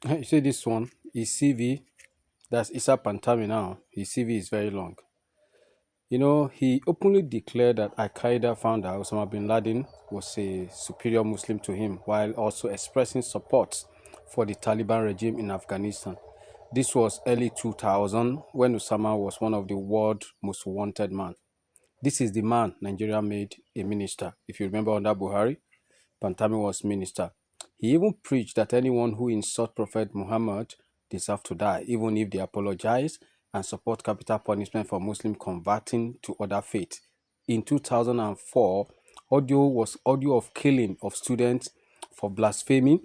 You see this one, his CV, that's Issa Pantami now. His CV is very long. He openly declared that Al Qaeda founder Osama bin Laden was a superior Muslim to him, while also expressing support for the Taliban regime in Afghanistan. This was early 2000 when Osama was one of the world's most wanted men. This is the man Nigeria made a minister. If you remember under Buhari, Pantami was minister. He even preached that anyone who insults Prophet Muhammad deserves to die, even if they apologize and support capital punishment for Muslim converting to other faith. In 2004, audio of killing of students for blasphemy.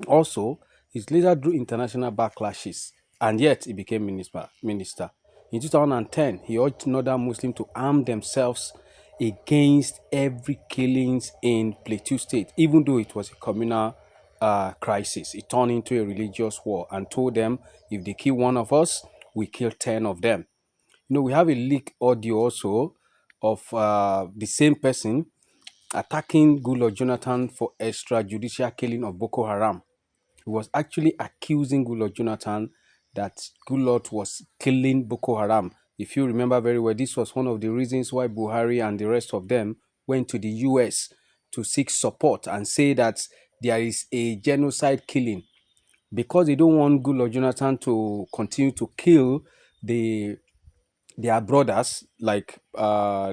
Also, his leader drew international backlashes, and yet he became minister. In 2010, he urged northern Muslims to arm themselves against every killings in Plateau State, even though it was a communal crisis. It turned into a religious war and told them, if they kill one of us, we kill 10 of them. We have a leaked audio also of the same person attacking Goodluck Jonathan for extrajudicial killing of Boko Haram. He was actually accusing Goodluck Jonathan that Goodluck was killing Boko Haram. If you remember very well, this was one of the reasons why Buhari and the rest of them went to the US to seek support and say that there is a genocide killing because they don't want Goodluck Jonathan to continue to kill the their brothers, like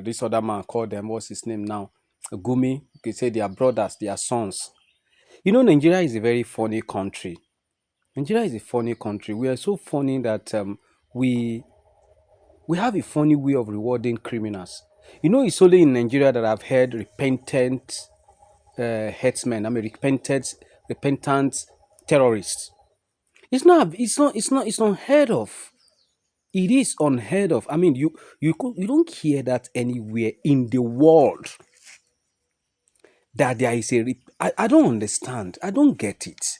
this other man called them, what's his name now? Gumi. You can say their brothers, their sons. Nigeria is a very funny country. Nigeria is a funny country. We are so funny that we we have a funny way of rewarding criminals. It's only in Nigeria that I've heard repentant headsmen. I mean, repentant terrorists. It's not unheard of. It is unheard of. I mean, you don't hear that anywhere in the world that there is I don't understand. I don't get it.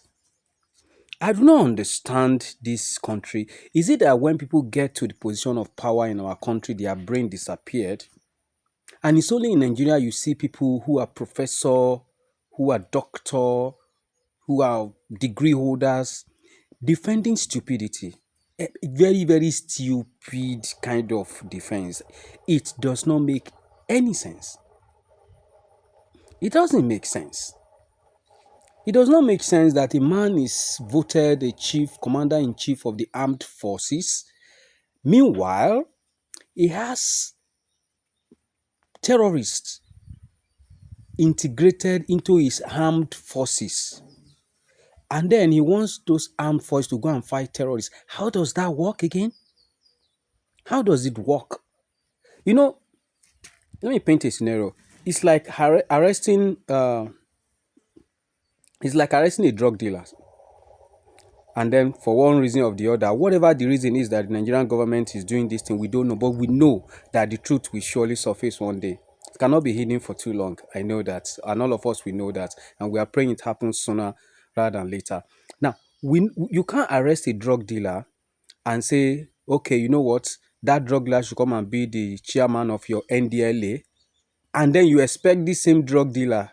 I do not understand this country. Is it that when people get to the position of power in our country, their brain disappeared? And it's only in Nigeria you see people who are professor, who are doctor, who are degree holders, defending stupidity. Very, very stupid kind of defense. It does not make any sense. It doesn't make sense. It does not make sense that a man is voted a chief, commander in chief of the armed forces. Meanwhile, he has terrorists integrated into his armed forces. And then he wants those armed forces to go and fight terrorists. How does that work again? How does it work? You know, let me paint a scenario. It's like arresting. It's like arresting a drug dealer. And then for one reason or the other, whatever the reason is that the Nigerian government is doing this thing, we don't know. But we know that the truth will surely surface one day. It cannot be hidden for too long. I know that. And all of us, we know that. And we are praying it happens sooner rather than later. Now, you can't arrest a drug dealer and say, okay, you know what? That drug dealer should come and be the chairman of your NDLA. And then you expect this same drug dealer,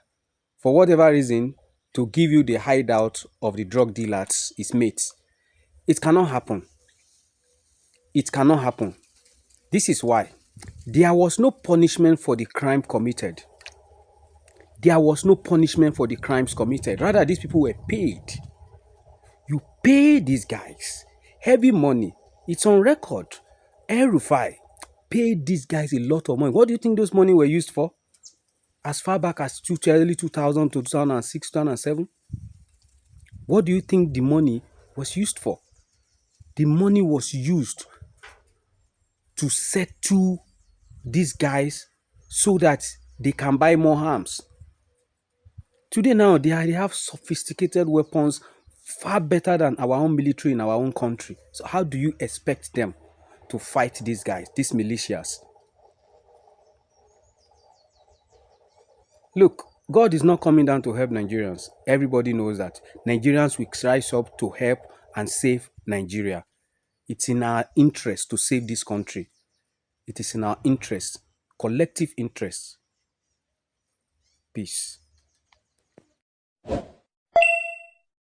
for whatever reason, to give you the hideout of the drug dealers, his mates. It cannot happen. It cannot happen. This is why there was no punishment for the crime committed. There was no punishment for the crimes committed. Rather, these people were paid. You pay these guys heavy money. It's on record. El Rufai paid these guys a lot of money. What do you think those money were used for? As far back as early 2000 to 2006, 2007? What do you think the money was used for? The money was used to settle these guys so that they can buy more arms. Today now, they have sophisticated weapons far better than our own military in our own country. So how do you expect them to fight these guys, these militias? Look, God is not coming down to help Nigerians. Everybody knows that. Nigerians will rise up to help and save Nigeria. It's in our interest to save this country. It is in our interest, collective interest. Peace.